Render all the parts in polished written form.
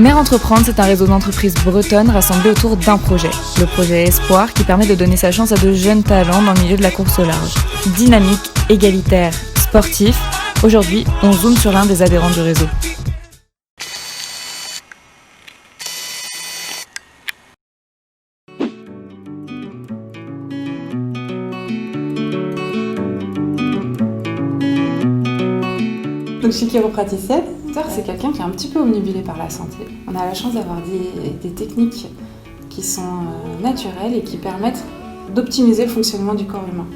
Mère Entreprendre, c'est un réseau d'entreprises bretonnes rassemblées autour d'un projet. Le projet Espoir, qui permet de donner sa chance à de jeunes talents dans le milieu de la course au large. Dynamique, égalitaire, sportif, aujourd'hui, on zoome sur l'un des adhérents du réseau. Donc, je suis chiropraticienne. C'est quelqu'un qui est un petit peu obnubilé par la santé. On a la chance d'avoir des techniques qui sont naturelles et qui permettent d'optimiser le fonctionnement du corps humain.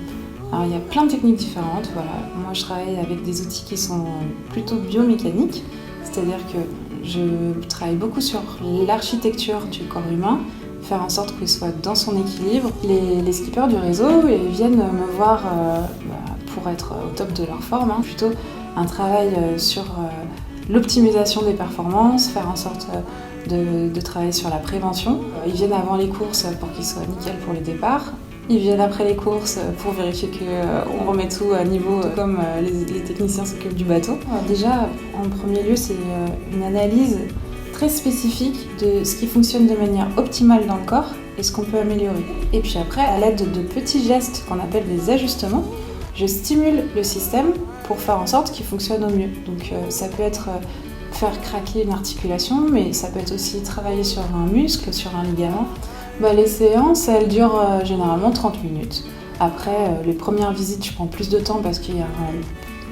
Alors, il y a plein de techniques différentes. Voilà. Moi, je travaille avec des outils qui sont plutôt biomécaniques, c'est-à-dire que je travaille beaucoup sur l'architecture du corps humain, faire en sorte qu'il soit dans son équilibre. Les skippers du réseau ils viennent me voir pour être au top de leur forme, plutôt un travail sur l'optimisation des performances, faire en sorte de travailler sur la prévention. Ils viennent avant les courses pour qu'ils soient nickel pour les départs. Ils viennent après les courses pour vérifier qu'on remet tout à niveau comme les techniciens s'occupent du bateau. Déjà, en premier lieu, c'est une analyse très spécifique de ce qui fonctionne de manière optimale dans le corps et ce qu'on peut améliorer. Et puis après, à l'aide de petits gestes qu'on appelle des ajustements, je stimule le système pour faire en sorte qu'il fonctionne au mieux. Donc ça peut être faire craquer une articulation, mais ça peut être aussi travailler sur un muscle, sur un ligament. Les séances, elles durent généralement 30 minutes. Après, les premières visites, je prends plus de temps parce qu'il y a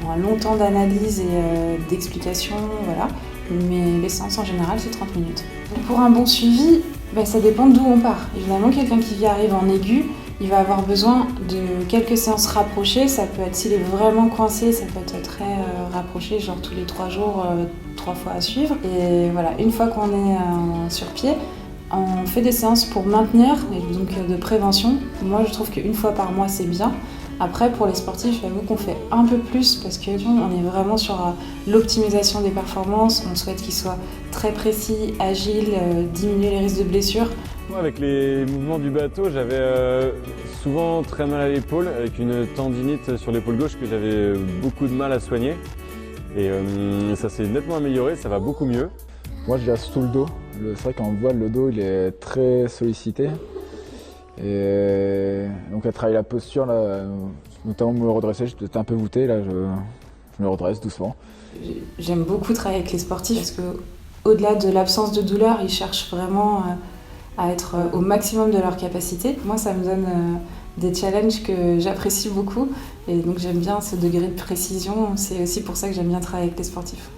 un long temps d'analyse et d'explication, voilà. Mais les séances en général, c'est 30 minutes. Donc, pour un bon suivi, ça dépend d'où on part. Évidemment, quelqu'un qui arrive en aigu, il va avoir besoin de quelques séances rapprochées. Ça peut être, s'il est vraiment coincé, ça peut être très rapproché, genre tous les 3 jours, 3 fois à suivre. Et voilà, une fois qu'on est sur pied, on fait des séances pour maintenir, et donc de prévention. Moi, je trouve qu'une fois par mois, c'est bien. Après, pour les sportifs, j'avoue qu'on fait un peu plus parce qu'on est vraiment sur l'optimisation des performances. On souhaite qu'ils soient très précis, agiles, diminuer les risques de blessures. Moi, avec les mouvements du bateau, j'avais souvent très mal à l'épaule, avec une tendinite sur l'épaule gauche que j'avais beaucoup de mal à soigner. Et ça s'est nettement amélioré, ça va beaucoup mieux. Moi, j'ai surtout le dos. C'est vrai qu'en voile, le dos, il est très sollicité. Et donc, à travailler la posture, là, notamment me redresser, j'étais un peu voûté, là, je me redresse doucement. J'aime beaucoup travailler avec les sportifs parce qu'au-delà de l'absence de douleur, ils cherchent vraiment à être au maximum de leur capacité. Moi, ça me donne des challenges que j'apprécie beaucoup et donc j'aime bien ce degré de précision. C'est aussi pour ça que j'aime bien travailler avec les sportifs.